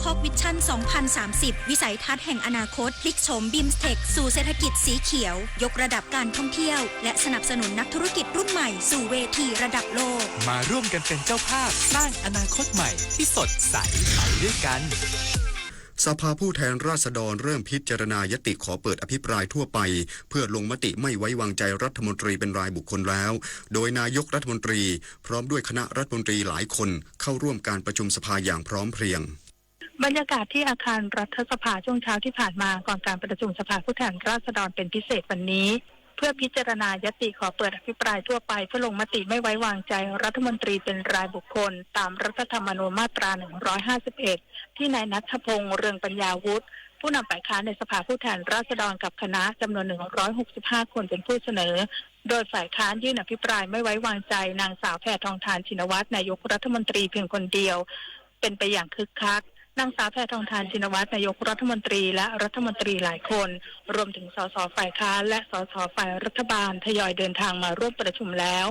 Bangkok Vision 2030 วิสัยทัศน์แห่งอนาคตพลิกโฉม BIMSTEC สู่เศรษฐกิจสีเขียวยกระดับการท่องเที่ยวและสนับสนุนนักธุรกิจรุ่นใหม่สู่เวทีระดับโลกมาร่วมกันเป็นเจ้าภาพสร้างอนาคตใหม่ที่สดใสไปด้วยกันสภาผู้แทนราษฎรเริ่มพิจารณายติขอเปิดอภิปรายทั่วไปเพื่อลงมติไม่ไว้วางใจรัฐมนตรีเป็นรายบุคคลแล้วโดยนายกรัฐมนตรีพร้อมด้วยคณะรัฐมนตรีหลายคนเข้าร่วมการประชุมสภาอย่างพร้อมเพรียงบรรยากาศที่อาคารรัฐสภาช่วงเช้าที่ผ่านมาก่อนการประชุมสภาผู้แทนราษฎรเป็นพิเศษวันนี้เพื่อพิจารณายติขอเปิดอภิปรายทั่วไปเพื่อลงมติไม่ไว้วางใจรัฐมนตรีเป็นรายบุคคลตามรัฐธรรมนูญมาตรา 151 ที่นายณัฐพงษ์ เรืองปัญญาวุฒิผู้นำฝ่ายค้านในสภาผู้แทนราษฎรกับคณะจำนวน 165 คนเป็นผู้เสนอโดยฝ่ายค้านยื่นอภิปรายไม่ไว้วางใจนางสาวแพทองธารชินวัตรนายกรัฐมนตรีเพียงคนเดียวเป็นไปอย่างคึกคักนางสาวแพทองธารชินวัตรนายกรัฐมนตรีและรัฐมนตรีหลายคนรวมถึงสสฝ่ายค้านและสสฝ่ายรัฐบาลทยอยเดินทางมาร่วมประชุมแล้ว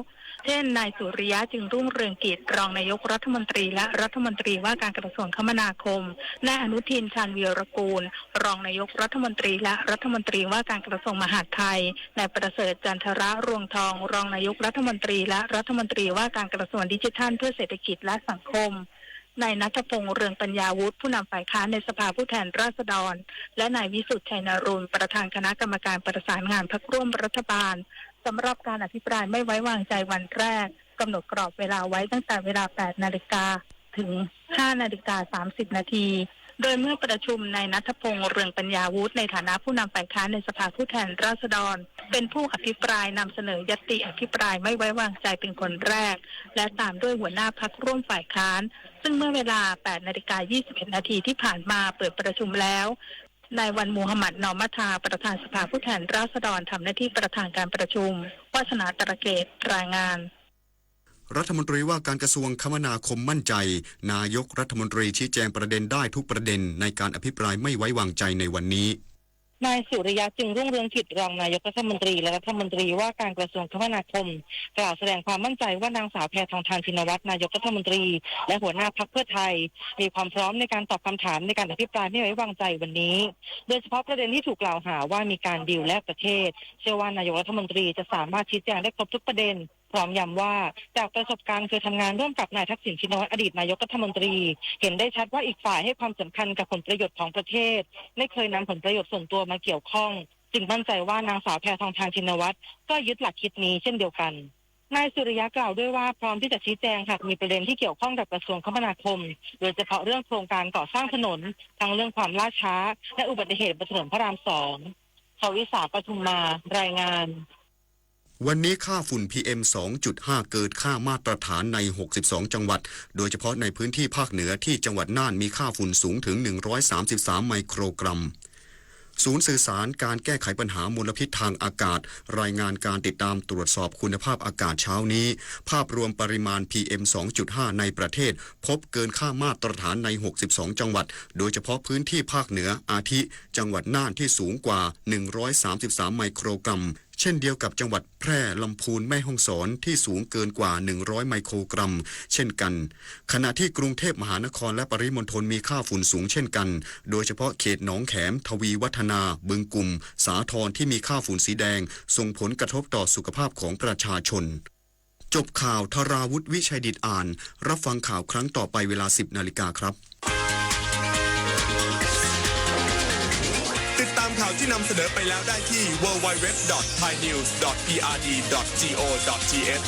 เช่นนายสุริยะจึงรุ่งเรืองกิจรองนายกรัฐมนตรีและรัฐมนตรีว่าการกระทรวงคมนาคมและอนุทินชาญวีรกูลรองนายกรัฐมนตรีและรัฐมนตรีว่าการกระทรวงมหาดไทยนายประเสริฐจันทระรวงทองรองนายกรัฐมนตรีและรัฐมนตรีว่าการกระทรวงดิจิทัลเพื่อเศรษฐกิจและสังคมนายณัฐพงษ์ เรืองปัญญาวุฒิผู้นำฝ่ายค้านในสภาผู้แทนราษฎรและนายวิสุทธิ์ชัยนรุณประธานคณะกรรมการประสานงานพรรคร่วมรัฐบาลสำหรับการอภิปรายไม่ไว้วางใจวันแรกกำหนดกรอบเวลาไว้ตั้งแต่เวลา 8 นาฬิกาถึง 5 นาฬิกา 30 นาทีโดยเมื่อประชุมนายณัฐพงษ์ เรืองปัญญาวุฒิในฐานะผู้นำฝ่ายค้านในสภาผู้แทนราษฎรเป็นผู้อภิปรายนำเสนอญัตติอภิปรายไม่ไว้วางใจเป็นคนแรกและตามด้วยหัวหน้าพรรคร่วมฝ่ายค้านซึ่งเมื่อเวลา 8 นาฬิกา 21 นาทีที่ผ่านมาเปิดประชุมแล้วนายวันมูฮัมหมัดนอมัทาประธานสภาผู้แทนราษฎรทำหน้าที่ประธานการประชุมวาสนาตระเกตรายงานรัฐมนตรีว่าการกระทรวงคมนาคมมั่นใจนายกรัฐมนตรีชี้แจงประเด็นได้ทุกประเด็นในการอภิปรายไม่ไว้วางใจในวันนี้นายสุริยะจึงรุ่งเรืองกิจรองนายกรัฐมนตรีและรัฐมนตรีว่าการกระทรวงคมนาคมกล่าวแสดงความมั่นใจว่านางสาวแพทองธารชินวัตรนายกรัฐมนตรีและหัวหน้าพรรคเพื่อไทยมีความพร้อมในการตอบคำถามในการอภิปรายไม่ไว้วางใจวันนี้โดยเฉพาะประเด็นที่ถูกกล่าวหาว่ามีการดีลแลกประเทศเชื่อว่านายกรัฐมนตรีจะสามารถชี้แจงได้ครบทุกประเด็นพร้อมย้ำว่าจากประสบการณ์เคยทำงานร่วมกับนายทักษิณชินวัตรอดีตนายกรัฐมนตรีเห็นได้ชัดว่าอีกฝ่ายให้ความสำคัญกับผลประโยชน์ของประเทศไม่เคยนำผลประโยชน์ส่วนตัวมาเกี่ยวข้องจึงมั่นใจว่านางสาวแพทองธารชินวัตรก็ยึดหลักคิดนี้เช่นเดียวกันนายสุริยะกล่าวด้วยว่าพร้อมที่จะชี้แจงหากมีประเด็นที่เกี่ยวข้องกับกระทรวงคมนาคมโดยเฉพาะเรื่องโครงการก่อสร้างถนนทั้งเรื่องความล่าช้าและอุบัติเหตุบนถนนพระราม 2ชวิสาปทุมมารายงานวันนี้ค่าฝุ่น PM 2.5 เกินค่ามาตรฐานใน 62 จังหวัดโดยเฉพาะในพื้นที่ภาคเหนือที่จังหวัดน่านมีค่าฝุ่นสูงถึง 133 ไมโครกรัมศูนย์สื่อสารการแก้ไขปัญหามลพิษทางอากาศรายงานการติดตามตรวจสอบคุณภาพอากาศเช้านี้ภาพรวมปริมาณ PM 2.5 ในประเทศพบเกินค่ามาตรฐานใน 62 จังหวัดโดยเฉพาะพื้นที่ภาคเหนืออาทิจังหวัดน่านที่สูงกว่า 133 ไมโครกรัมเช่นเดียวกับจังหวัดแพร่ลำพูนแม่ฮ่องสอนที่สูงเกินกว่า 100 ไมโครกรัมเช่นกันขณะที่กรุงเทพมหานครและปริมณฑลมีค่าฝุ่นสูงเช่นกันโดยเฉพาะเขตหนองแขมทวีวัฒนาบึงกุ่มสาทรที่มีค่าฝุ่นสีแดงส่งผลกระทบต่อสุขภาพของประชาชนจบข่าวธราวุฒิวิชัยดิษฐ์อ่านรับฟังข่าวครั้งต่อไปเวลา 10 นาฬิกาครับติดตามข่าวที่นำเสนอไปแล้วได้ที่ www.thainews.prd.go.th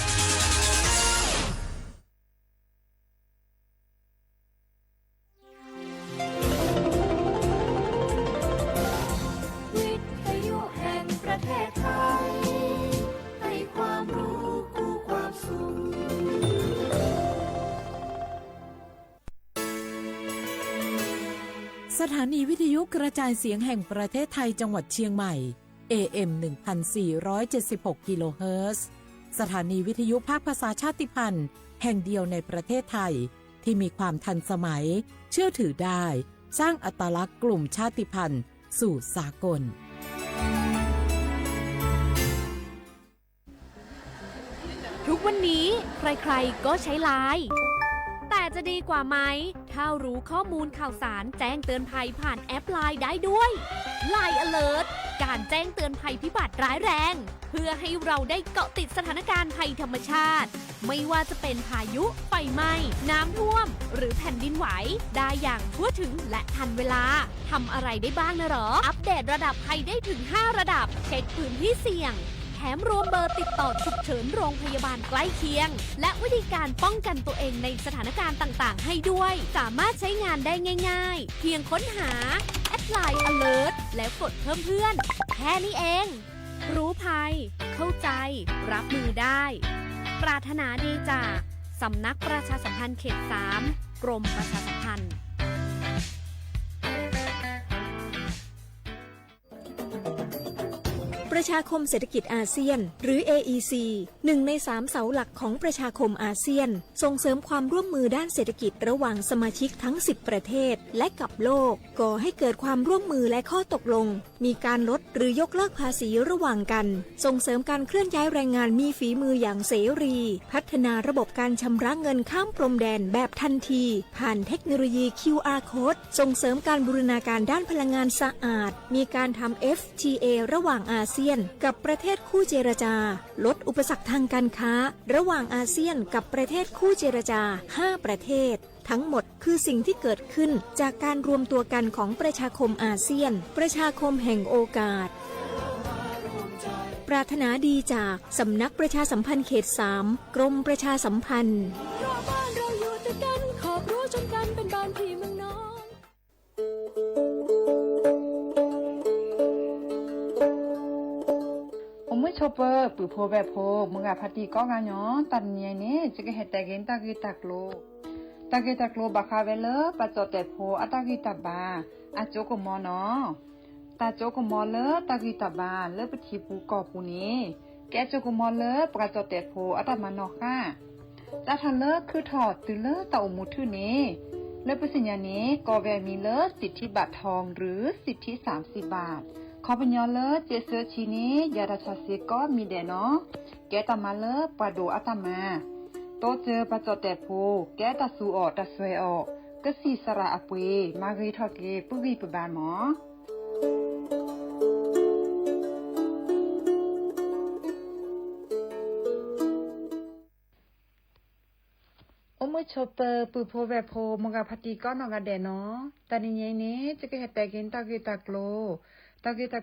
สถานีวิทยุกระจายเสียงแห่งประเทศไทยจังหวัดเชียงใหม่ AM 1476 กิโลเฮิรตซ์สถานีวิทยุภาคภาษาชาติพันธุ์แห่งเดียวในประเทศไทยที่มีความทันสมัยเชื่อถือได้สร้างอัตลักษณ์กลุ่มชาติพันธุ์สู่สากลทุกวันนี้ใครๆก็ใช้ไลน์แต่ จะดีกว่าไหมถ้ารู้ข้อมูลข่าวสารแจ้งเตือนภัยผ่านแอป LINE ได้ด้วย LINE Alert การแจ้งเตือนภัยพิบัติร้ายแรงเพื่อให้เราได้เกาะติดสถานการณ์ภัยธรรมชาติไม่ว่าจะเป็นพายุไฟไหม้น้ำท่วมหรือแผ่นดินไหวได้อย่างทั่วถึงและทันเวลาทำอะไรได้บ้างนะหรออัปเดตระดับภัยได้ถึง5ระดับเช็คพื้นที่เสี่ยงแถมรวมเบอร์ติดต่อฉุกเฉินโรงพยาบาลใกล้เคียงและวิธีการป้องกันตัวเองในสถานการณ์ต่างๆให้ด้วยสามารถใช้งานได้ง่ายๆเพียงค้นหา @LINE Alert แล้วกดเพิ่มเพื่อนแค่นี้เองรู้ภัยเข้าใจรับมือได้ปรารถนาดีจากสำนักประชาสัมพันธ์เขต 3 กรมประชาสัมพันธ์ ประชาคมเศรษฐกิจอาเซียนหรือ AEC หนึ่งใน3เสาหลักของประชาคมอาเซียนส่งเสริมความร่วมมือด้านเศรษฐกิจระหว่างสมาชิกทั้ง10ประเทศและกับโลกก่อให้เกิดความร่วมมือและข้อตกลงมีการลดหรือยกเลิกภาษีระหว่างกันส่งเสริมการเคลื่อนย้ายแรงงานมีฝีมืออย่างเสรีพัฒนาระบบการชำระเงินข้ามพรมแดนแบบทันทีผ่านเทคโนโลยี QR Code ส่งเสริมการบูรณาการด้านพลังงานสะอาดมีการทำ FTA ระหว่างอาเซียนกับประเทศคู่เจรจาลดอุปสรรคทางการค้าระหว่างอาเซียนกับประเทศคู่เจรจา5ประเทศทั้งหมดคือสิ่งที่เกิดขึ้นจากการรวมตัวกันของประชาคมอาเซียนประชาคมแห่งโอกาสปรารถนาดีจากสำนักประชาสัมพันธ์เขต 3 กรมประชาสัมพันธ์บ้านเราอยู่ด้วยกันขอบรู้จนกันเป็นบ้านพี่เมืองน้องมื่อชอปเปอร์ปือโพแบบโพมึงอะพัดดีก็งานย้อนตันเนี่ยนี่จะก็เห็ดแต่เกนตากีตักโลบักคาเวเลปะจอแต่โพอัตากีตาบาอะโจกมอเนาะตาโจกมอเลตากีตาบาเลปทีปูกอปูนี้แกโจกมอเลปะจอแต่โพอัตมานอค่ะตาทันเลคือถอดตือเลตาอมูทื่อนี้เลปสิญญานี้ก็แวมีเลสิทธิบัตรทองหรือสิทธิ30 บาทขอปัญญาเลเจเซอร์ชีนี้ยาดาชาเซก็มีเดเนาะแกตามาเลปะโดอัตมาโตเจอปะจอแต่โพแกตาสูออตาสวยออกก็สีสระอเปมาเกทอเกปุวีปบานหมอมื่อชอปเปอร์ปือโพแบบโพมงกะพัดดีก็นอกะแดเนาะตานี้นี้จะก็เฮ็ดแต่กินตากีตากโ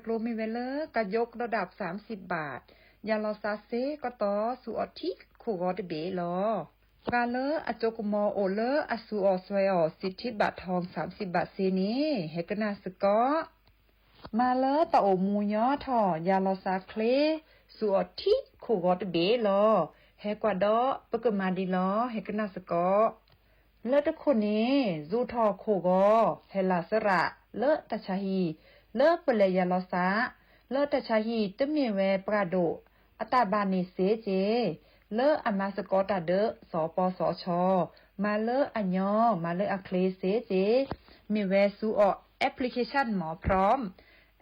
ลมีเวลกะยกระดับ30 บาทยาลอซาเซก็ต่อสุออทิคู่กอดเบลอกาเลอจกมอโอเลอสุออสวยออสิทธิบัตรทอง30 บาทเซนี้เฮกนาสกอมาเลอตะโอมูยอทอยาลอซาเคลสุออทิคู่กอดเบลอเฮกว่าดอปกมาดีลอเฮกนาสกอเลตะคนนี้จูทอโคกอเฮลาสระเลตะชาฮีเลเปเลยาลอซาเลตะชาฮีตะเมเวปราโดอัตาบานิเซเจเลอามาสกอตาเดสปสชมาเลอัญญอมาเลอะเคลเซเจมีเวซูอแอปพลิเคชันหมอพร้อม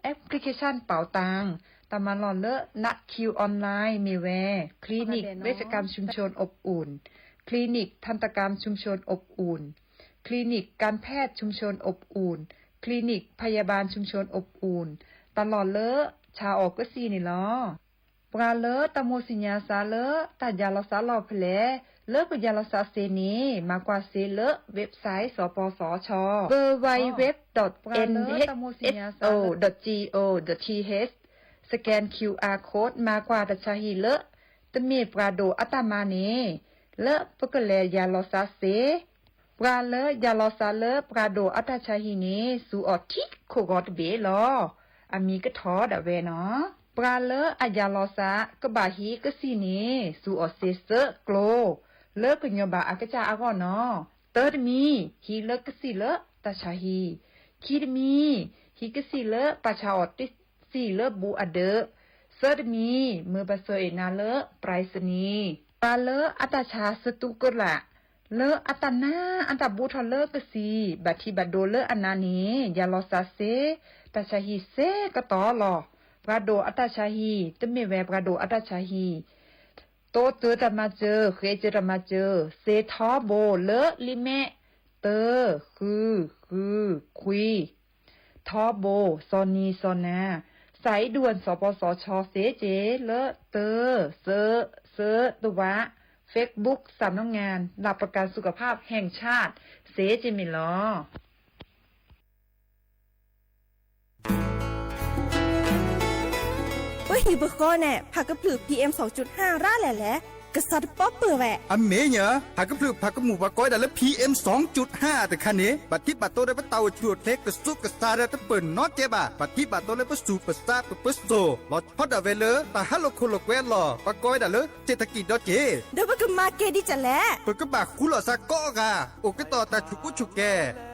แอปพลิเคชันเป๋าตังตามาลอนเลนัดคิวออนไลน์มีเวคลินิกเวชกรรมชุมชนอบอุ่นคลินิกทันตกรรมชุมชนอบอุ่นคลินิกการแพทย์ชุมชนอบอุ่นคลินิกพยาบาลชุมชนอบอุ่นตลอดเลชาออกก็ซีนี่ลอปราเลตะโมสิญญาซาเลตายาลอซาลอเพลเลกยาลอซาเซนีมากว่าเซเลเว็บไซต์สปสช www.nhso.go.th สแกน QR Code มากว่าตะชาฮีเลตะเมปราโดอัตมาเนเลปกเลยาลอซาเซปราเลยาลอซาเลปราโดอัตชาฮีเนสูออทิโคกอตเบลออามีก็ทอดะเวเนาะปราเลอายาลอซากบาฮีก็ซีเนสูออเซเซโกลเลกญบาอากจาอากอเนาะเติดมีฮีเลกซีเลตาชาฮีคีดมีฮีกซีเลปาชาออติซีเลบูอเดเซดมีมือบาเซเอนาเลปรายสนีปราเลอัตชาสตุกละเลอัตนาอันตบูทอเลกซีบัติบัดโดเลอนานียาลอซาเซตาชาฮีเซก็ต่อลอปราโดอัตชาฮีตะเมเวปราโดอัตชาฮี โตเตอจะมาเจอเคยจะมาเจอเซทอโบเลอะลิแม่เตอคือคุยทอโบซอนีซอนาสายด่วนสปสชเสเจเลอะเตอเซตัวะเฟซบุ๊กสำนักงานหลักประกันสุขภาพแห่งชาติเสเจมิลอว่าหิบคอเนี่ยผักกระผือ PM 2.5 ร่าแหละกษัตริย์ป๊อปเปอร์แหวะ อเมเนี่ยผักกระพลึกผักกระหมูผักก้อยแต่ละ PM 2.5 แต่คันนี้บัดที่บัดโตได้ปะเตาจวดเล็กกระซุกกระซาได้ตะเปิ่นนอตเจ็บบัดที่บัดโตได้ปะสูปะซาปะปะโซลอดพอดาเวเลแต่ฮัลโลโคโลแวลอผักก้อยแต่ละเศรษฐกิจดอเจ เดี๋ยวมันก็มาเกดิจะแหละ เปิดกระบะคุลอซาโกกาโอกต่อตาชุกุชุแก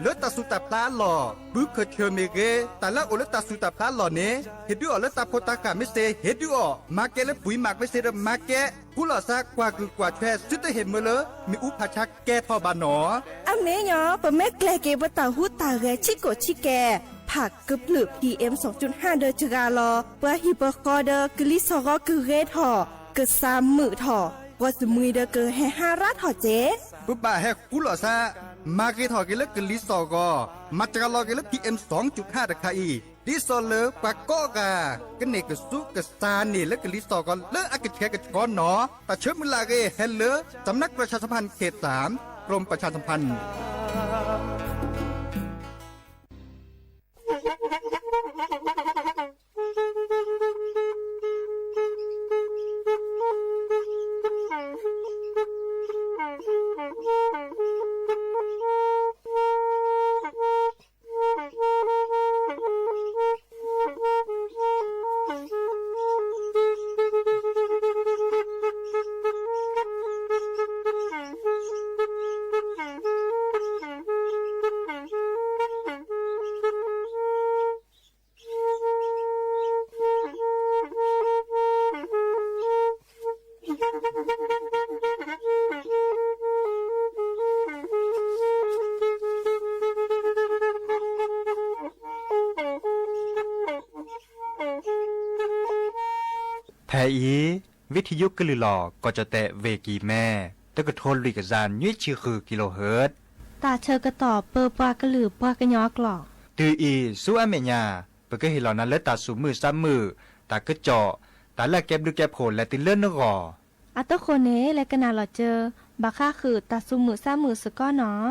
เลือดตาสุตาปลาหล่อบึกเคเชเมเกแต่ละโอเลตาสุตาปลาหล่อเนเฮ็ดดูอเลตาโพตากาไม่เซเฮ็ดดูอมาเกและปุ๋ยหมักไม่เซดมาเกคุลอซากว่าคือกว่าแท้สุดจะเห็นเมื่อเลมีอุปชักแกทอบานอ อเมยอปะแม่แกลเกบตาหูตาแกชิโกชิแกผักกระผือ PM 2.5 เดอจกาลอเพื่อหิบคอเดอกลิซอกคือเรทอเกซามมือทอว่าสมุยเดอเกแฮฮาราทอเจ ปุ๊บบ่าแฮกุลอซามาเกทอเกลกลิซอกอมาจากลอเกล PM 2.5 ตะคาอีดิซอเลปากก็กากเนกสุกซาเนและกลิซอกอเลอากะแขกะกอนหนอแต่เชิมลาเกเฮเลสำนักประชาสัมพันธ์เขต3กรมประชาสัมพันธ์ แทอีวิทยุกลือหลอก็จะแตะเวกีแม่ตะกะโทนลิกจานยี่ชื่อคือกิโลเฮิรตซ์ตาเชอกระต่อเปอปากระหลือปากระยอกหลอก ตืออีสู้อเมญาเปก็เห็นเหล่านั้นและตาสูมือซ้ำมือตากระเจาะตาละแก็บดูแก็บโผล่และติเลื่อนนกอ อัตโคเนและกนาหลอเจอบาค่าคือตาซุมือซ่ามือสก้อเนาะ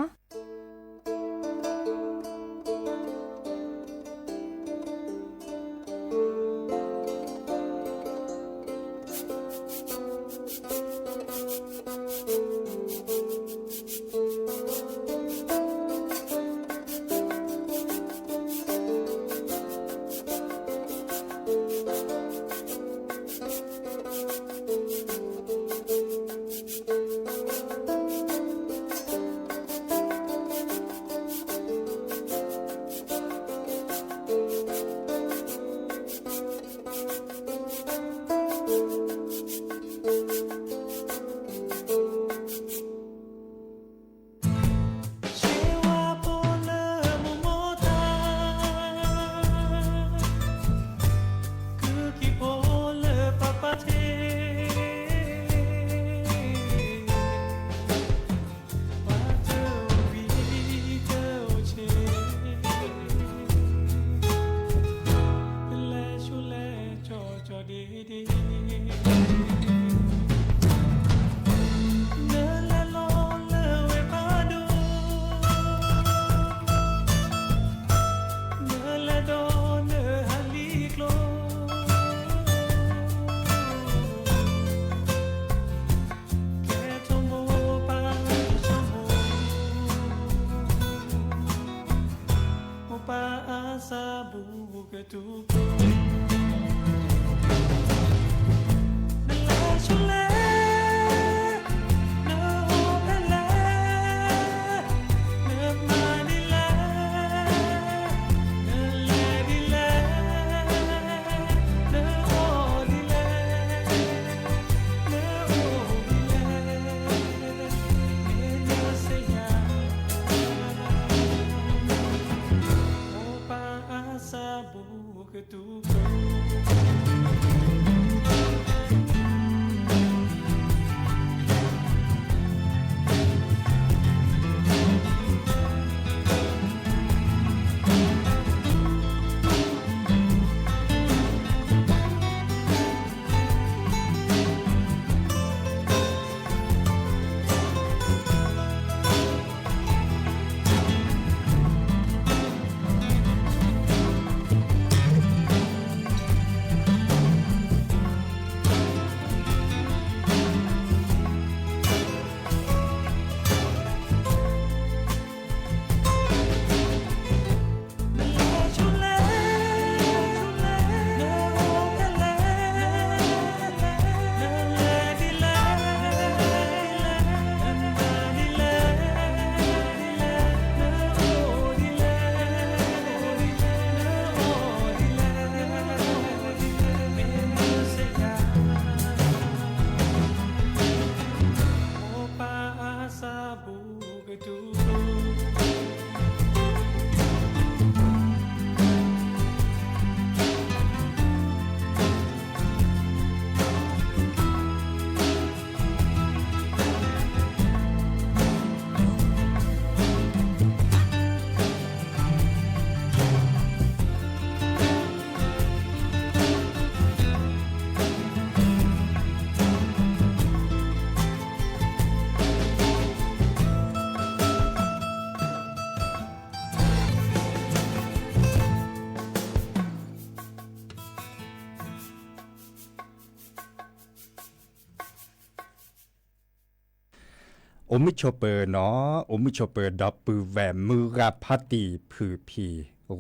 มิโชเปอร์เนาะอมิโชเปอร์ดับปือแหวมือราพัติผือพี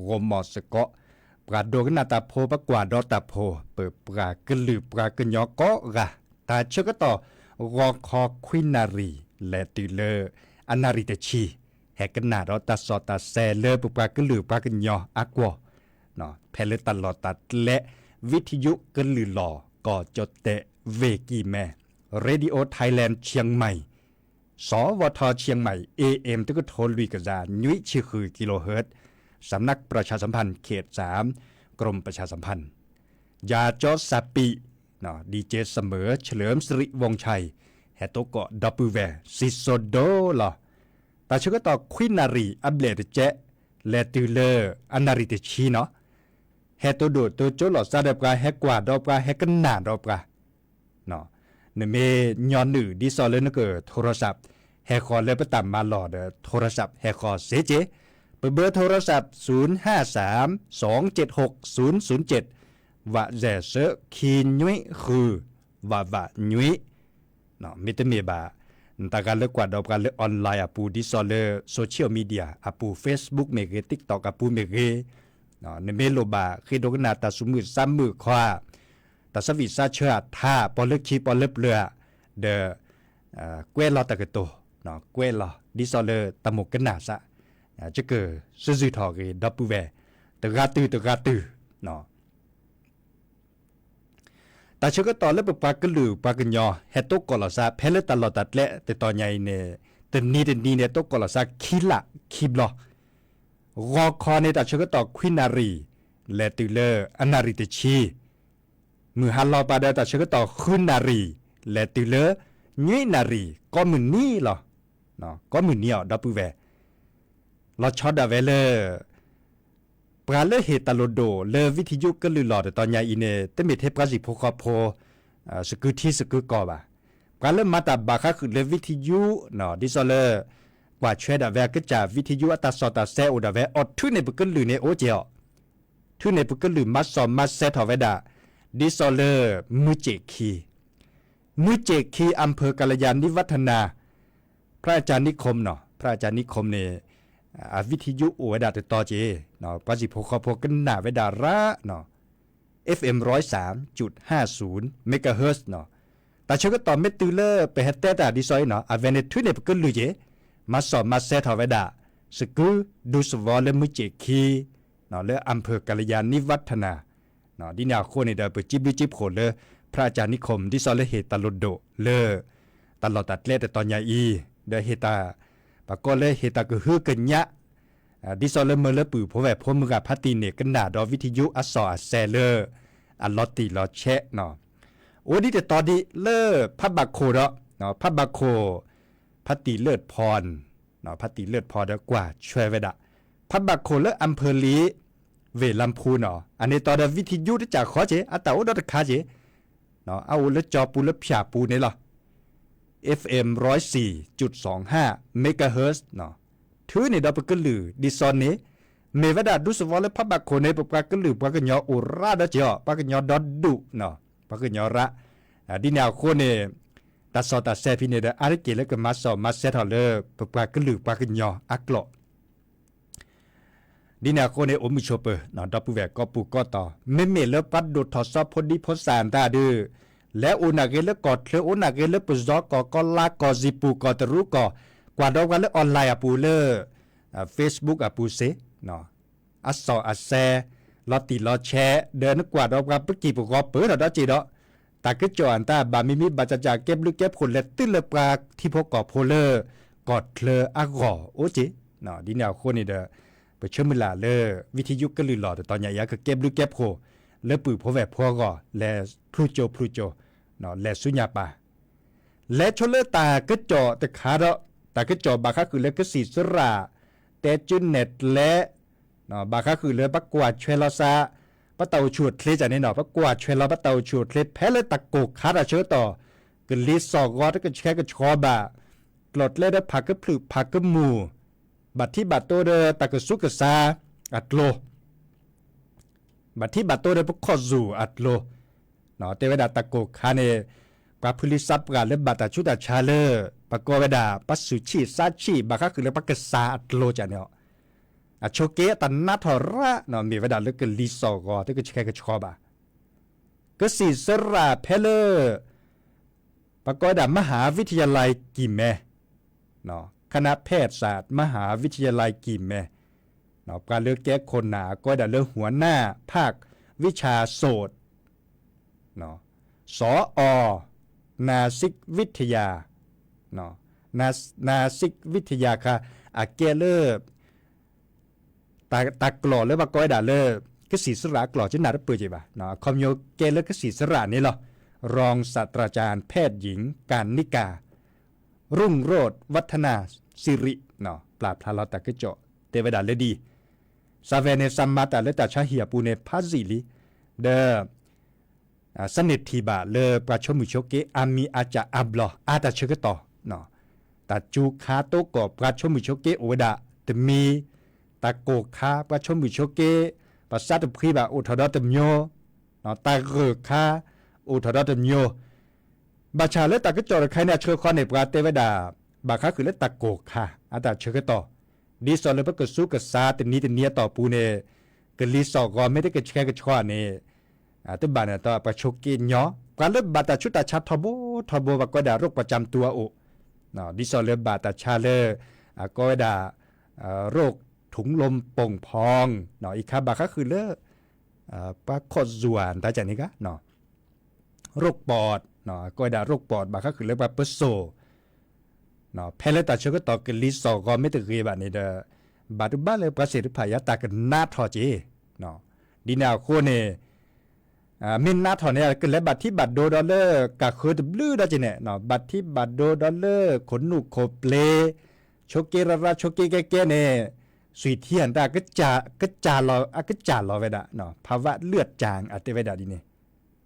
โรมอสกอปราโดกนาตาโพปะกว่าดอตาโพเปิดปรากลือปรากญอกอระตาเชก็ต่อรอคอควินารีและติเลออนาริเตชีแหกนาดอตาสอตาแซเลอปรากลือปรากญออากวเนาะเพลตลอดตัดและวิทยุกลือหลอก็จดเตเวกีแม่เรดิโอไทยแลนด์เชียงใหม่สวทเชียงใหม่ AM ตึกโทรลุยกระจายุ้ยชื่อคือกิโลเฮิรตซ์สำนักประชาสัมพันธ์เขต3กรมประชาสัมพันธ์ยาจอสาปีเนาะดีเจเสมอเฉลิมสิริวงศ์ชัยแฮโตโกดับเบิลแวซิโซโดลอตาชก็ต่อควินารีอับเลตเจและตูเลอร์อนาริเตชีเนาะแฮโตโดตัวโจลอซาเดปราแฮกว่าดอปราแฮกันนาดอปราเนาะเนเมยอนหนึ่งดิซอเลนเกอโทรศัพท์แฮคอเลปตามมาหลอดโทรศัพท์แฮคอเซเจเบอร์โทรศัพท์053-276-007ว่าแจเซคีนุยคือว่านุยเนาะมิตรเมบาตาการเลือกกว่าดอกการเลือกออนไลน์ปูดิซอเลโซเชียลมีเดียปู Facebook เมเก TikTok ปูเมเกเนาะในเมโลบาคือดอกนาตาสุมือซ้ำมือขวาตาสวิซาเชื่อท่าปอเลือกชีปอเลือกเรือเดเกวลอตะกะโตเนาะเกวลอดิซอเลตะหมกกันนาซะจะเกิดซื่อๆทอกีดับปูแวตะกาตือเนาะแต่เชื่อก็ต่อแล้วปากกลือปากกญอเฮตกกลอซาเพลตลอดตัดและแต่ตอนใหญ่เนี่ยแต่นี่เนี่ยตกกลอซาคิละคิบลอรอคอในแต่เชื่อก็ต่อควินารีและติเลอร์อนาริเตชีมือฮัลลอปาเดแต่เชื่อก็ต่อคุนารีและติเลอร์ยุยนารีก็มือนี่หรอเนาะก็มือนี่อ่ะดับปูแวเราช็อตดาเวเลอร์ปราเลเหตโลโดเลวิทยุก็ลือหลอดตอนใหญ่อินเนเตมิเทปราจิโพคอโพสกุที่สกุกอบะปราเลมาตาบาคาคือเลวิทยุเนาะดิซอเลกว่าเชดาเวก็จะวิทยุอัตสอตาเซโอดาเวอดทุในบุกลือในโอเจอทุในบุกลือมัสซอมมัสเซทอเวดาดิซอเลมุเจคีอำเภอกาลยานิวัฒนาพระอาจารย์นิคมเนาะพระอาจารย์นิคมเนี่ยวิทยุอเวดาต่อเจเนาะปาจิโพคอโพกันหน้าเวดาระเนาะ FM 103.50 เมกะเฮิรตซ์เนาะแต่เชื่อก็ต่อเมตูเลอร์ไปเฮตเตตาดิซอยเนาะอเวเนทุเนปกันลุเจมาสอบมาเซทอเวดาสกุดูสวอเลมุเจคีเนาะเลออำเภอกาลยานิวัฒนาเนาะดินาโคนี่เดอเปจิบโคเลพระอาจารย์นิคมดิซอเลเฮตาโลโดเลตลอดตัดเลแต่ตอนใหญ่อีเดเฮตาปะก็เลยเฮตาก็ฮือกันยะดิซอเลเมเลปือเพราะว่าพมือกับพัตติเนกันหนาดอวิทยุอสอแซเลอร์อัลลอติลอเชะเนาะโอ้ดิแต่ตอนนี้เลอพับบาโคเนาะพับบาโคพัตติเลิศพรเนาะพัตติเลิศพรกว่าช่วยไว้ดะพับบาโคเลอำเภอลีเวลัมพูเนาะอันนี้ตอนวิทยุที่จากขอเจอัตโอดอตคาเจเนาะเอาเลจอปูเลพยาปูนี่ล่ะFM 104.25 เมกะเฮิรตซ์เนาะถือในดอปกลือดิซอนนี้เมวดาดุสวอลพับบาโคในปกกลือปกญออุราดเจาะปกญอดอดดุเนาะปกญอระดิแนวโคเนตัสอตาเซพิเนดอาริเกเลกมาสอมาเซทอเลปกกลือปกญออักลอดิแนวโคเนอมิโชเปเนาะดอปูแวก็ปูก็ต่อเมเลปัดดุทอซอพดีพสานตาดือและอุณาเกลกอดเลอุณาเกลปจอกก็ลากอซิปูก็ตรุก็กว่าดอกกันเลออนไลน์ปูเลFacebook ปูเซเนาะอัสซออัสแซลอติลอแชเดินกว่าดอกกันปกีปูก็เปิดดอจีดอตากึจออันตาบามิมิบาจาเก็บลึกเก็บคนและตื้นเลปลาที่พกอโพเลกอดเลอากอโอจิเนาะดิแนวคนนี่เด้อไปเชื่อมลาเลวิทยุก็ลือหลอดตอนใหญ่ก็เก็บลึกเก็บโคเลปือพอแวพอก็และพลูโจเนาะและสุญญาปาและชเลตากึจอตะคาดอตากึจอบาคาคือเลกสีสระแต่จุนเน็ตและเนาะบาคาคือเลปักกวาดเชลซาปะเตาฉูดเลจันนี่เนาะปักกวาดเชลปะเตาฉูดเลแพ้เลตะโกคาดาเชต่อกึลิสอกอตกึแชกึชอบากลดเลดผักกึพลึผักกึหมู่บัดที่บัดโตเดตะกึสุกซาอัดโลบัดที่บัดโตเดปกขอซูอัดโลเนาะเตเวดาตะโกคาเนป ปะพุลิซับกาเลบาตาชุดาชาเลปะกอเวดาปัสสุชีซาชีบาคะคือเลปะกษาอัตโลจาเนาะอะโชเกตันนาทอระเนาะมีเวดาเลกลิซอกอตก็แค่กชอบาก็สีสระเพลปะกอดามหาวิทยาลัยกิเมเนาะคณะแพทยศาสตร์มหาวิทยาลัยกิเมเนาะการเลือกแก้คนหนาก็ได้เลือกหัวหน้าภาควิชาโสตเนาะสอนาซิกวิทยาเนาะนาซิกวิทยาค่ะอาเกเลอตากลอเลยว่าก้อยด่าเลยก็สีสระกลอจะนาดเปิดจีบะเนาะคอมโยเกเลอก็สีสระนี่หรอรองศาสตราจารย์แพทย์หญิงการนิการุ่งโรจน์วัฒนาสิริเนาะปราบพลาลตะกเจาะเทวดาเลดีซาเวเนซัมมาตาเลตาชาเฮียปูเนพาซิลิเดสนิททีบาเลประชมุชเกอามีอาจาอับลออาตาเชกต่อเนาะตาจูคาโตกอประชมุชเกโอดาตมีตาโกคาประชมุชเกปัสสัตพรีบาอุทดอตมโยเนาะตาเกคาอุทดอตมโยบาชาเลตากเจาะใครเนี่ยเชื่อข้อในปราเทวดาบาคาคือเลตาโกคาอาตาเชกต่อดีสอนเลยพระกสู้กับซาตนี้ตเนียต่อปูเนกลิสอกอไม่ได้กระแชกกระชอเนตัวบ้านเนี่ยต่อประชกินเนาะการเลือกบาตาชุตาชาทบว่าก็ได้โรคประจำตัวอุเนาะดิสอนเลยบาตาชาเลก็ได้โรคถุงลมโป่งพองเนาะอีกครับบาก็คือเลือกปะคดส่วนตาจากนี้ก็เนาะโรคปอดเนาะก็ได้โรคปอดบาก็คือเลือกปะเปโซเนาะเพลตาชก็ต่อกันลิสก็ไม่ตึกเรียบนี่เด้อบาตุบ้านเลยประสิทธิภาพยาตากันนาทอจีเนาะดีนาโคเนมินนาทอเนี่ยก็เลยบัตรที่บัตรโดดอลเลอร์กับคือตบลื้อได้จีเนี่ยเนาะบัตรที่บัตรโดดอลเลอร์ขนหนุกโคเปลโชเกระโชเกแก่เนี่ยสุยเทียนตาก็จาลอเวดาเนาะภาวะเลือดจางอัตเวดาดีเนี่ย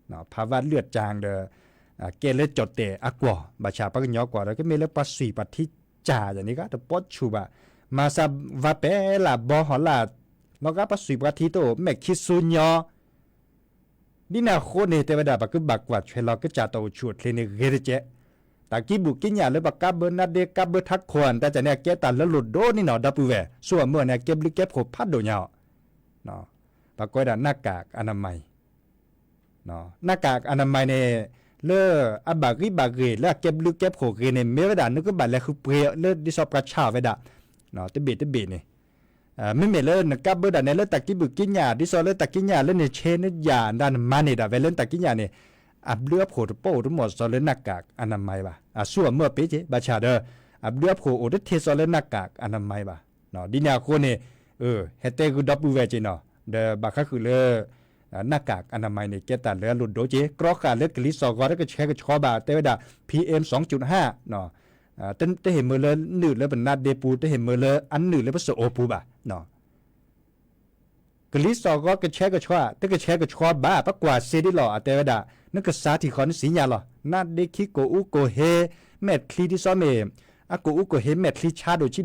เนาะภาวะเลือดจางเด้อเกเลจดเตอะกว่าบาชาปะกันยอกว่าแล้วก็มีเลปัสสีปัทที่จ่าอย่างนี้ก็ตะปอดชูบะมาซาวาเปลาบอหอลาแล้วก็ปัสสีปัทที่โตแม่คิซุญยอนี่นาโคเนเทวดาปะก็บักกว่าเชลก็จ่าโตชวดเลนเกเรเจตากีบุกิญญาเลยปะกาเบนาเดกาเบทักควรแต่จะเนี่ยแกตันแล้วหลุดโดนี่เนาะดับเวส่วนเมื่อเนี่ยเก็บลิเก็บโคพัดโดเนาะเนาะปะก็ได้หน้ากากอนามัยเนาะหน้ากากอนามัยเนี่ยเลออบากริบากเรแล้วเก็บลึกเก็บโขเกเนี่ยเมื่อเวลานึกก็บัดแล้วคือเปรียเลอดิสอบกระชาเวดาเนาะตะเบีเนี่ยไม่เมเลอนักกับเบอร์ดเนี่ยเลอตะกี้บุกิญญาดิสอเลอตะกี้ญาเลอเนี่ยเชนยาด้านมันเนี่ยดาเวเลนตะกี้ญาเนี่ยอับเลือโผล่โป้ทั้งหมดสอเลหน้ากากอนามัยบ่ส่วนเมื่อปีเจบาชาเดออับเลือโผล่โอเดเทสอเลหน้ากากอนามัยบ่เนาะดินาโคเนี่ยเฮเตกูดับเวเจเนาะเดบาคคือเลอหน้ากากอนามัยเนี่ยแกตัดเลือหลุดโดเจกรอกการเลือกกลิสอกอแล้วก็แชร์ก็ชอบาเตวดา PM 2.5เนาะเต้เห็นเมื่อเลหนืดแล้วเป็นนาเดปูเต้เห็นเมื่อเลอันหนืดแล้วเป็นโซโอปูบ่เนาะกลิสอกก็แชร์ก็ชอบเต้ก็แชร์ก็ชอบบ้าปะกว่าเซดิหล่อเตวดานั่นก็สาธิคอนสิญญาหรอนาเดคิโกอุโกเฮเม็ดคลีที่ซ้อมอากูอุโกเฮเม็ดคลีชาโดชิ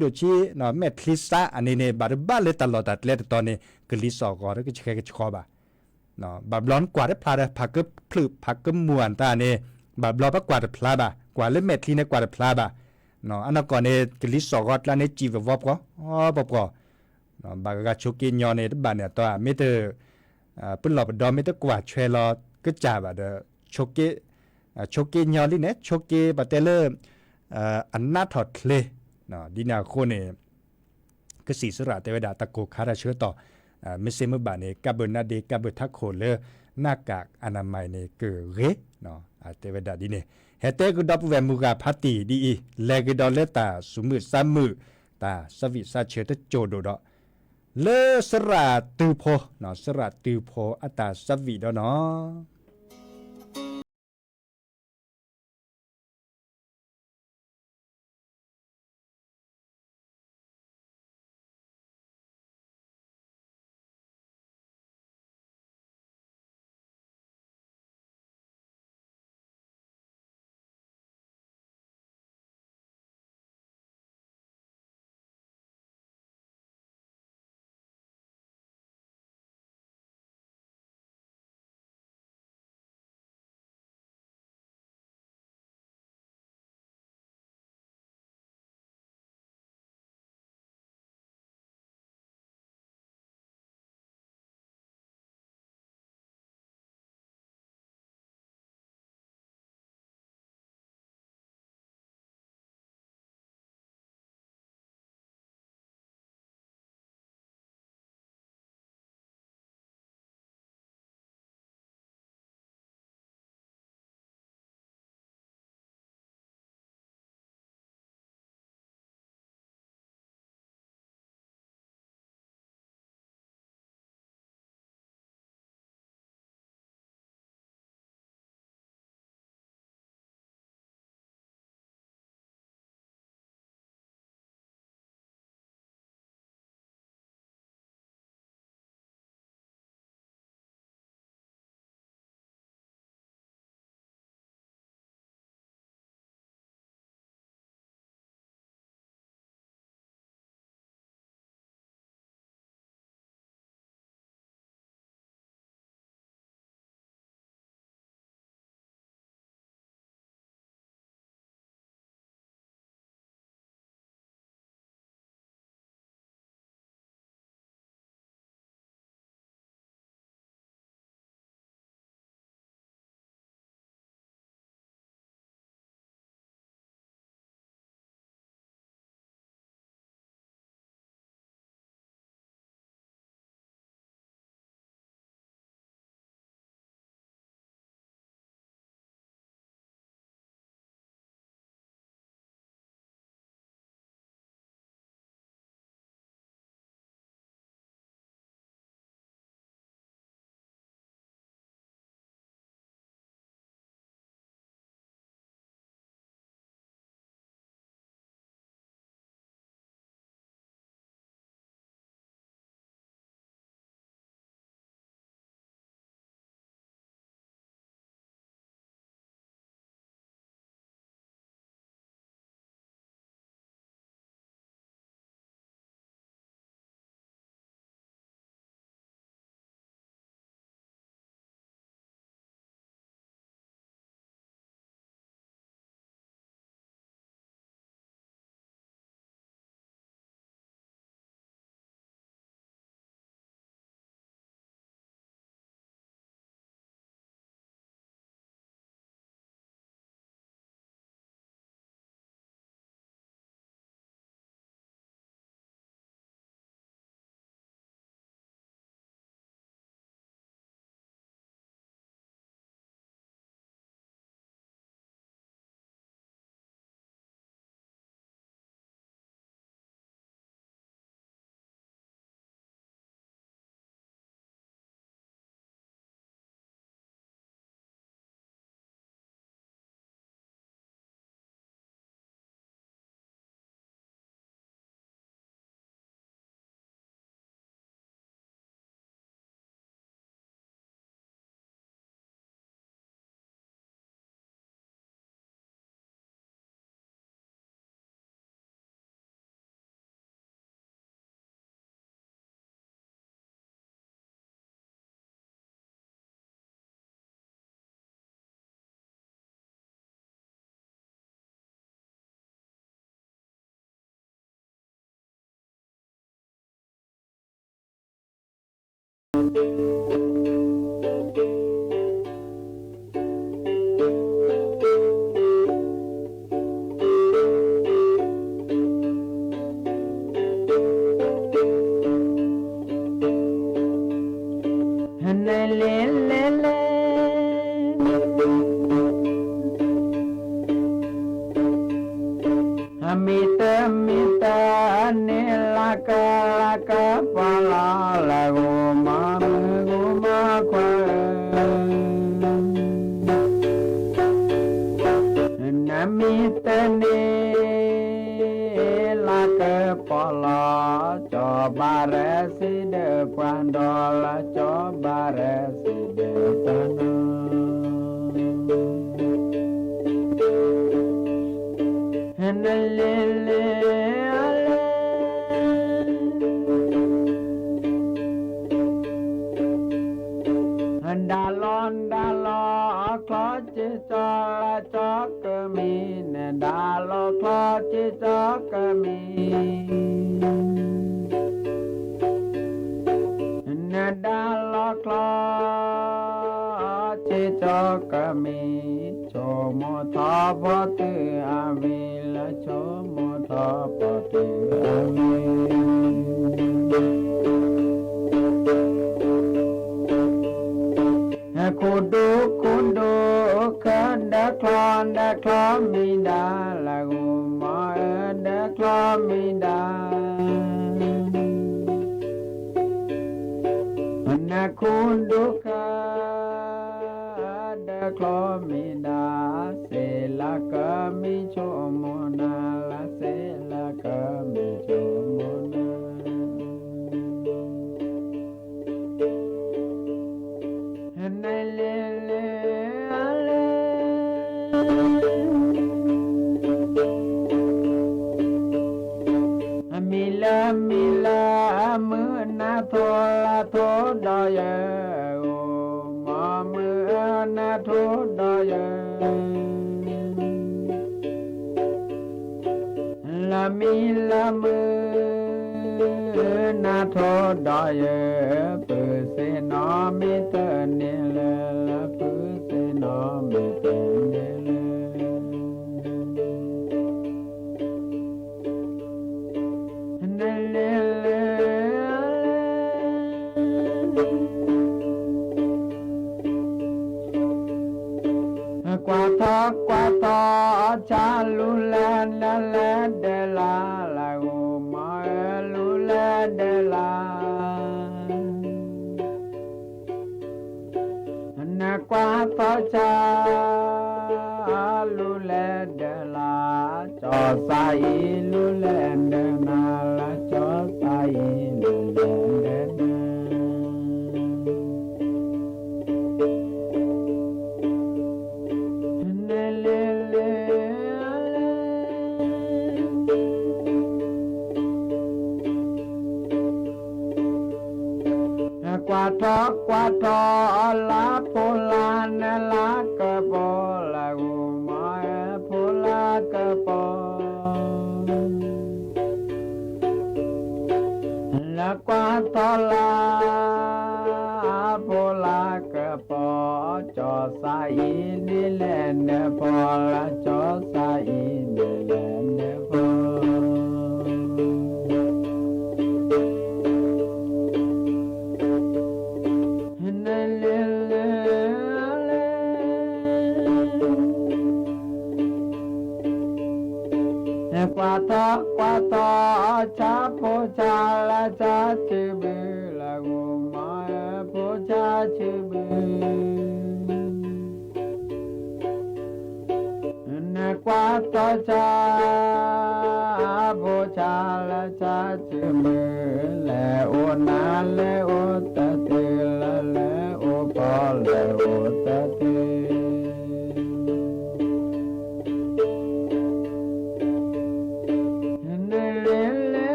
เนาะเม็ดคลีซาอันนี้เนี่ยบาร์บ้าเลยตลอดแต่เล่ตอนนี้กลิสอกแล้วก็แชร์ก็ชอบบ่เนาะบาบลอนกว่าได้พลาดผักก็พลึกผักก็มวนตาเนี่ยบาบลอนปะกว่าได้พลาดบ่กว่าเล่เม็ดคลีเนี่ยกว่าได้พลาดบ่เนาะอันนั้นก่อนเนี่ยกลิสอกแล้วเนี่ยจีบวบก็ปอบก็เนาะบากาชุกินยอเนี่ยบ้านเนี่ยตัวไม่เตอปุ่นหลบดอไม่เตอกว่าเชลอก็จ่าบ่เด้อชกยอลิเนี่ยชกบาเตเลอันน่าถอดเลเนาะดินาโคเนี่ยก็สีสระเทวดาตะโกคาราเชื้อต่อไม่เสมอบาเนี่ยกับเบอร์นาเดกับเบอร์ทักโคเลหน้ากากอนามัยเนี่ยเกเรเนาะเทวดาดีเนี่ยเฮเตกุดับเวมุกาพัตติดีเลกดอเลตาสุมือสามมือตาสวิสาเชื้อตะโจโดดเลสระตูโพเนาะสระตูโพอัตตาสวิดเนาะ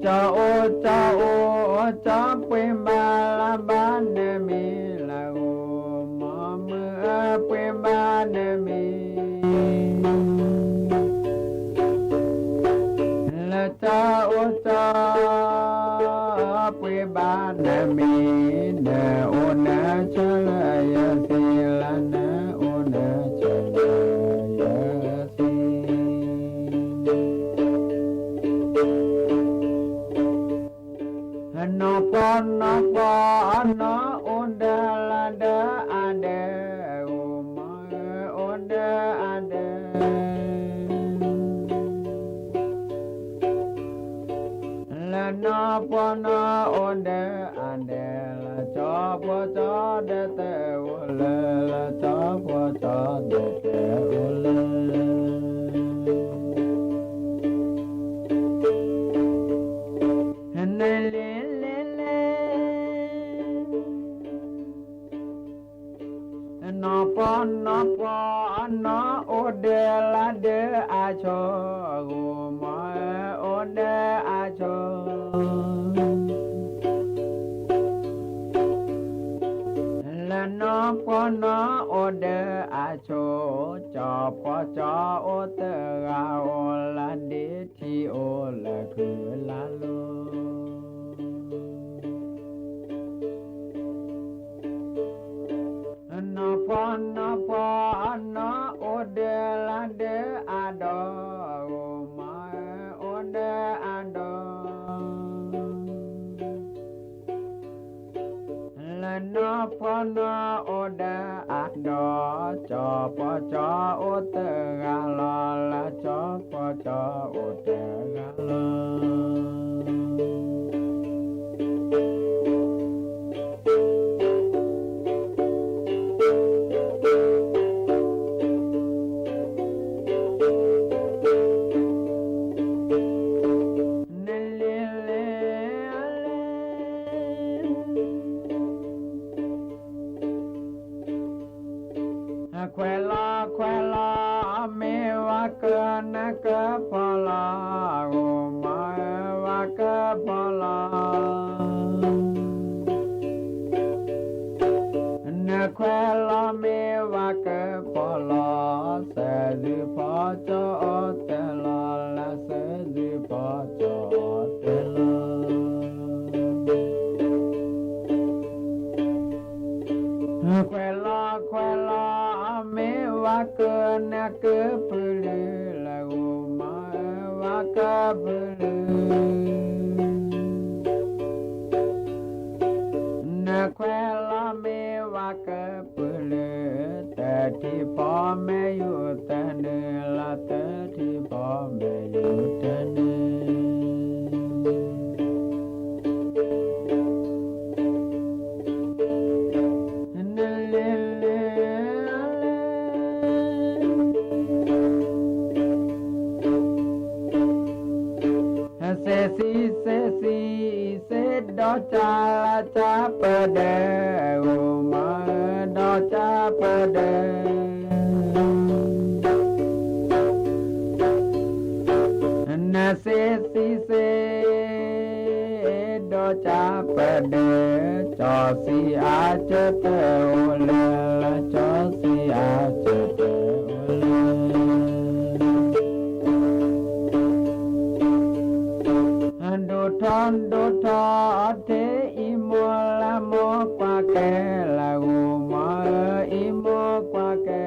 cho cha quê ba la ba ne mi la o ma mưa quê ba ne mi la cha quê ba ne mi ne o na cha la ya si la na o na cha la ya si no onda la da ade o ma onda ade la no onda ade la cha de te o la cha de te o la no o de la de a cho o ma o de a cho la no o de a cho cho o te ga o la de ti o la khu la lo no o de la de ado ma o de ado la no o de ado cho o te ga la cho o te ga la quella me va na ka pala o ma va ka pala na quella me va ka pala se di pa cho te la se di pa cho te la quella me va na ka pulu la o ma va ka pulu na quella me va ka pulu ta ti pa me yu ta ne la ta ti pa me yu ta ne se do cha pa de o ma do cha pa de na se do cha pa de cho si a cha te o la cho si a cha te o la do tha te imo la mo kwa ke la o ma imo kwa ke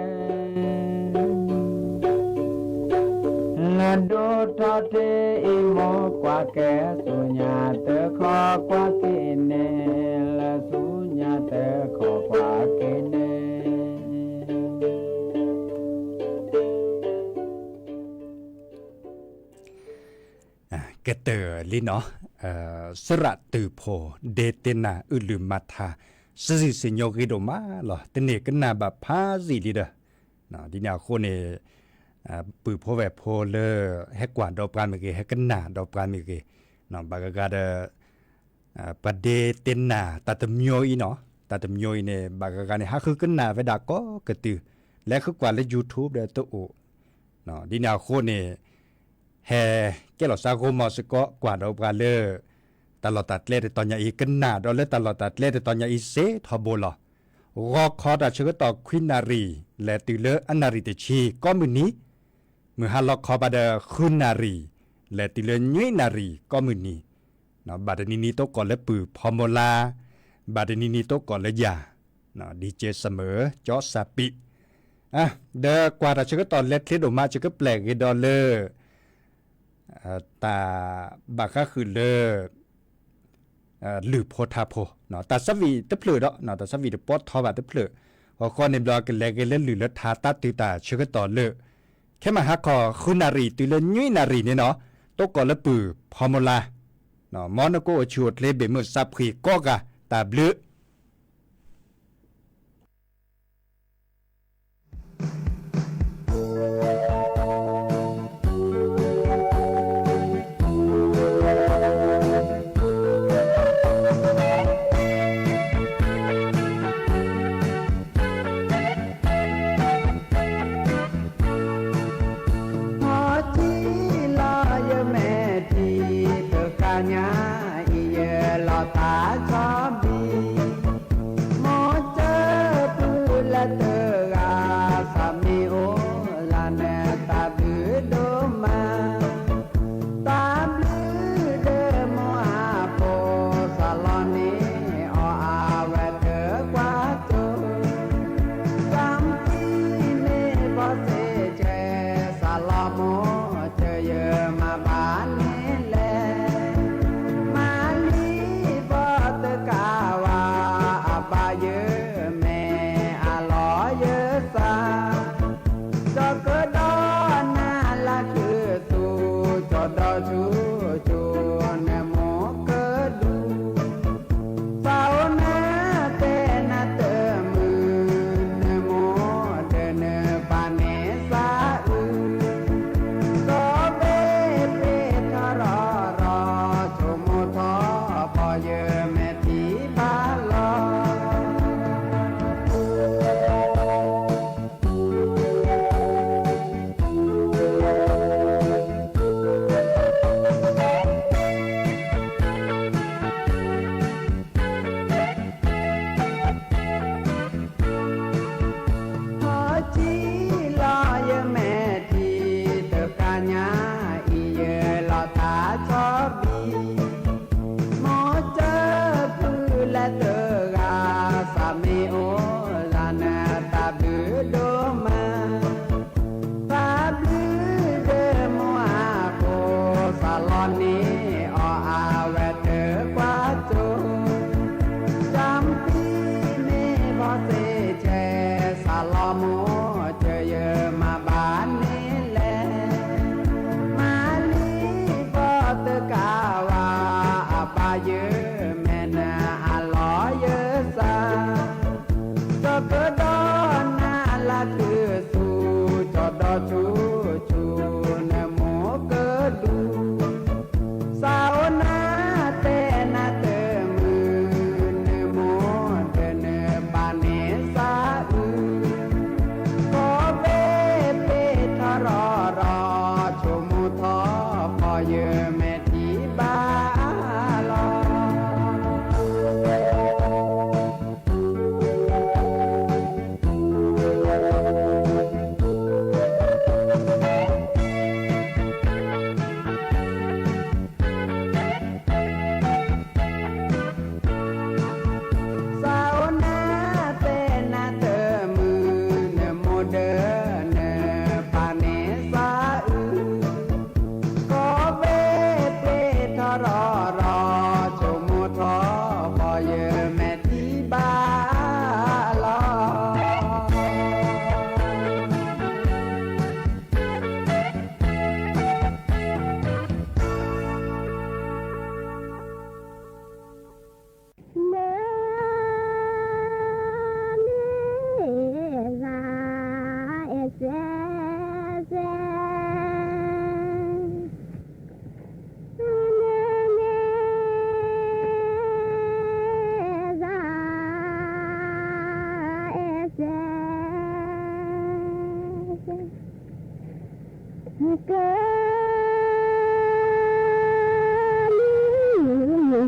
la do tha te imo kwa ke su nya te kho kwa ke ne la su nya te kho kwa ke neกเตอลิเนาะสระตือโพเดเตนาอุลุมาทาสสิสิโยกิโดมาหรอเตเนกันนาแบบพาสิลิเดเนาะดินาโคเนปือโพแวโพเลให้กว่าดอกการมิเกให้กันนาดอกการมิเกเนาะบากกาเดประเดเตนาตาตมโยอีเนาะตาตมโยอีเนบากกาเนหาคือกันนาเวดาก็กตือและคือกว่าและ YouTube เดตโอเนาะดินาโคเน แฮแกหลอซาโกมอสก็กว่าดอกกาเลตลอดตัดเล่ตอนยาอีกันหนาดอเลตลอดตัดเล่ตอนยาอีเซทอโบลอรอคอดัชก็ต่อควินารีและติเลอันนาริเตชีก็มือนี้มือฮัลล็อกคอบาเดคุนารีและติเลยุยนารีก็มือนี้เนาะบาดนี้โตก่อนและปือพอมลาบาดนี้โตก่อนและยาเนาะดีเจเสมอจอสาปิเดอกว่าดัชก็ตอนเล็ดเทดออกมาจะก็แปลกไอ้ดอลเลอร์ตาบาก็คือเลอหรือโพธาโพเนาะตาสวีตะเพลือเนาะเนาะตาสวีตะปอดทอบาตะเพลือพอคอนในบล็อกกันแลกันเล่นหรือละทาตาติตาเชื่อต่อเลอแค่มาหาคอคุณนารีตุเลยุยนารีเนี่ยเนาะตกก่อนละปือพอมลาเนาะมอนโกชวดเลเบมือซับขีก็กะตาเบลือ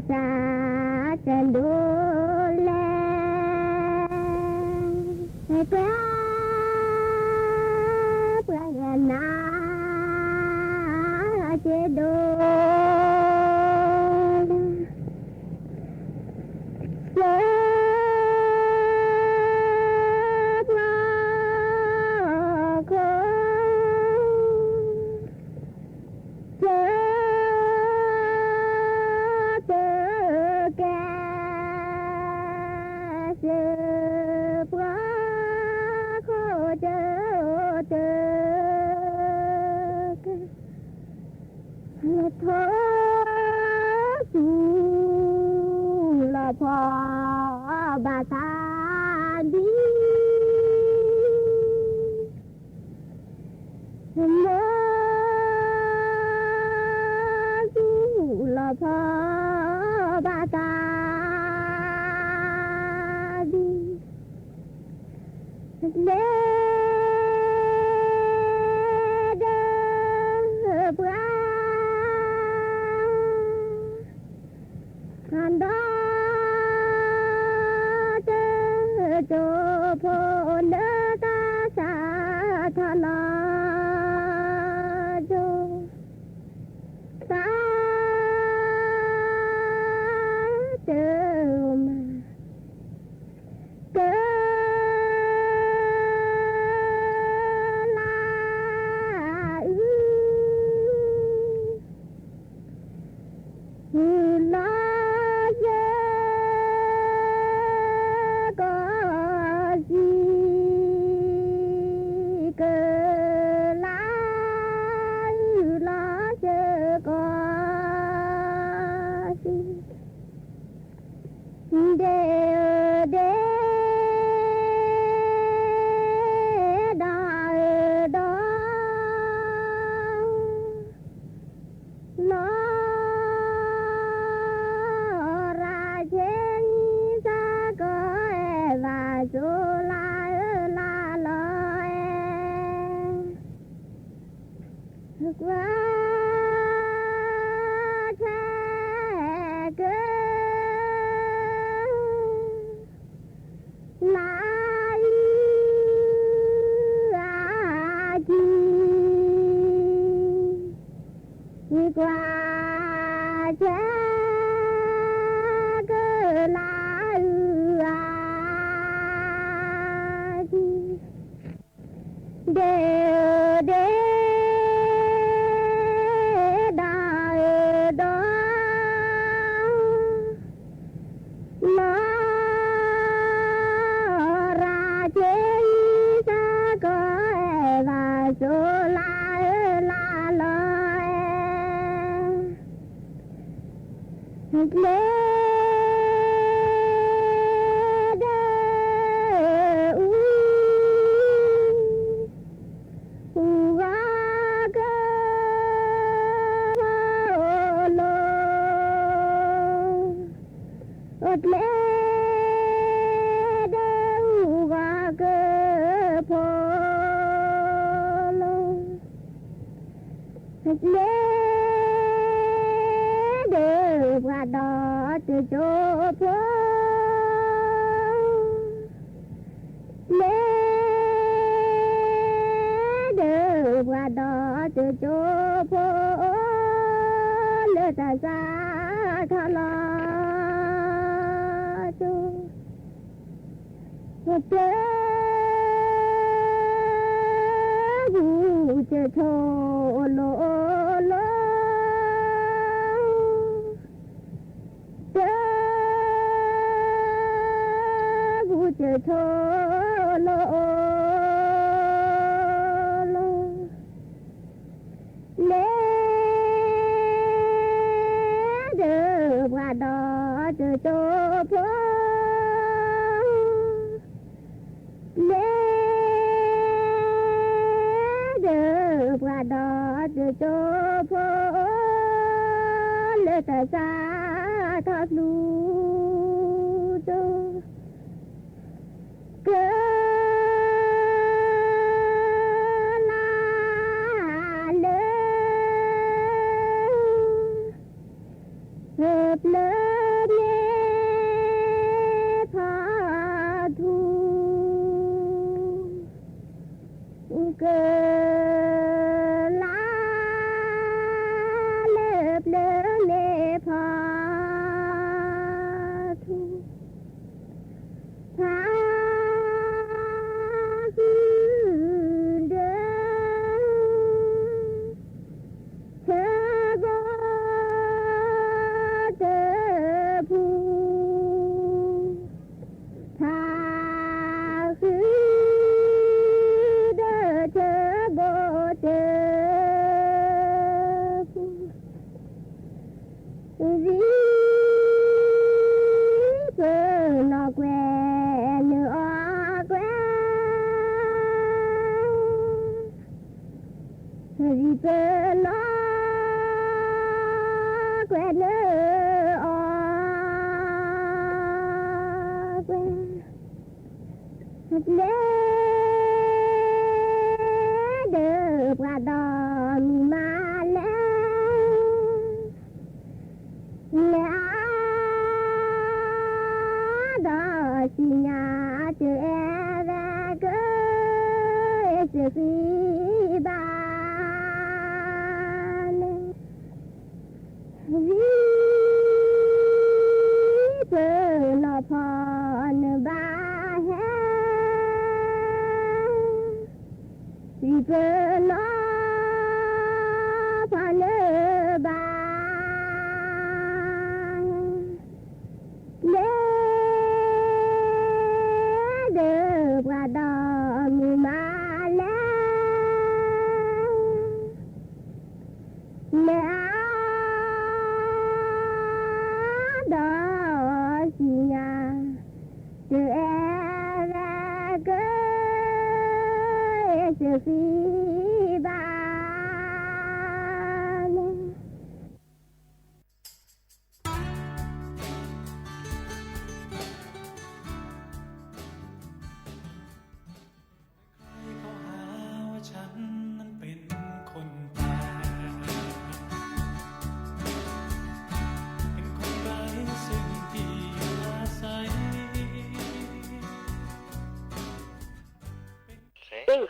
sa trên đô lê bữa bữa na chế đô bà ta đi mơ dù là phó bà ta đi lê đơ bữa ăn đó cho phô nơ ta sa tha la cho ta chờ mà cơ la la love vì bơ nó quen như quen vì bơ nó quen như quen lẽ được qua đó mà lẽ đó chỉ nhà chữ ra cơ chữ phi ba vì bơ nó phòn ba hè vì bơ nó phòn ba qua đó mà lẽ đó chỉ nhà chữ ra cơ chữ phi ba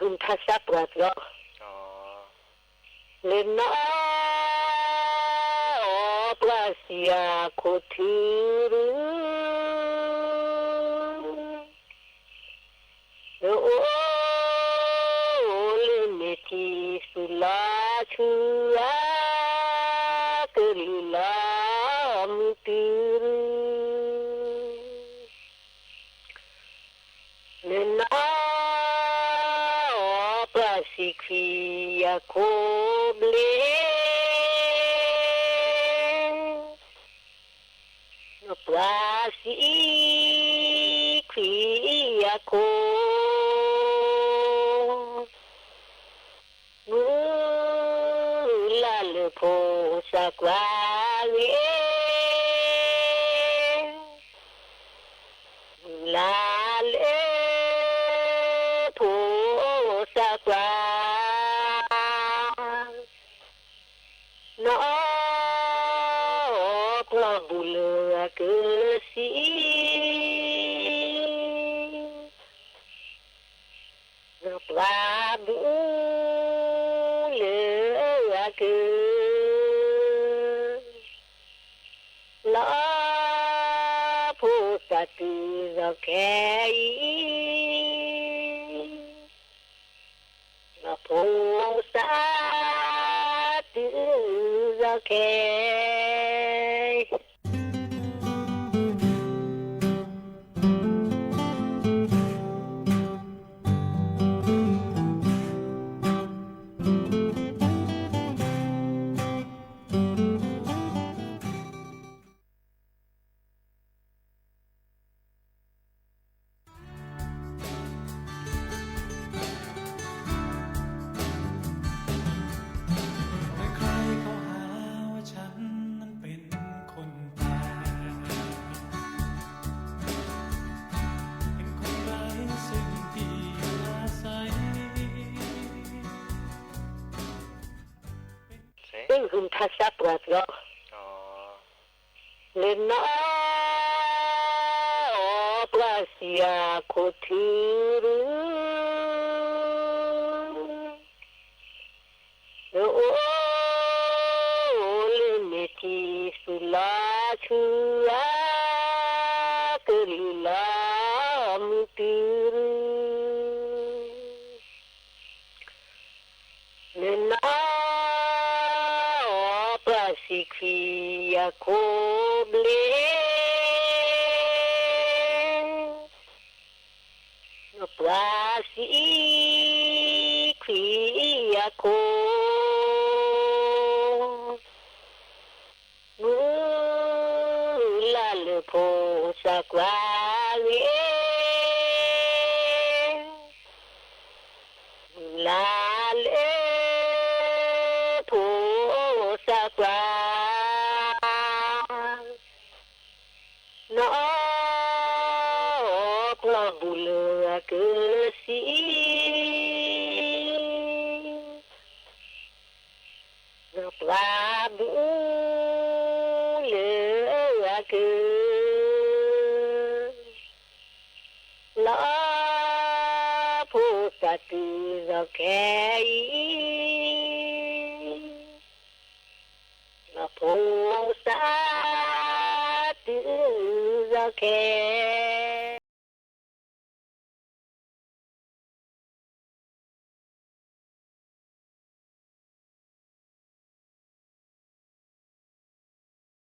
คุณทัศน์ปราดก็เล่นน้อปราเสียโคถือโอ้เล่นที่สุลาชัวกลิลามุติรเล่นน้อSikhiya koble Sikhiya ko Lal po sakwale Lal po sakwale nó bù lừa cớ sĩ nó bù lừa cớ nó phô sa tư nó kẻ nó phô sa okay.คุณทัศน์ปราดก็เล่นน้อปราเสียโคถือโอ้เล่นที่สุลาชัวกลิลามุติรเล่นน้อSikhiya koble Sikhiya ko phô sa qua nghĩa là lễ phô sa qua nó qua bù lừa cơ sĩ nó qua bù lừa cơ nó phô sa từ rồi kẻ nó phô sa từ rồi kẻ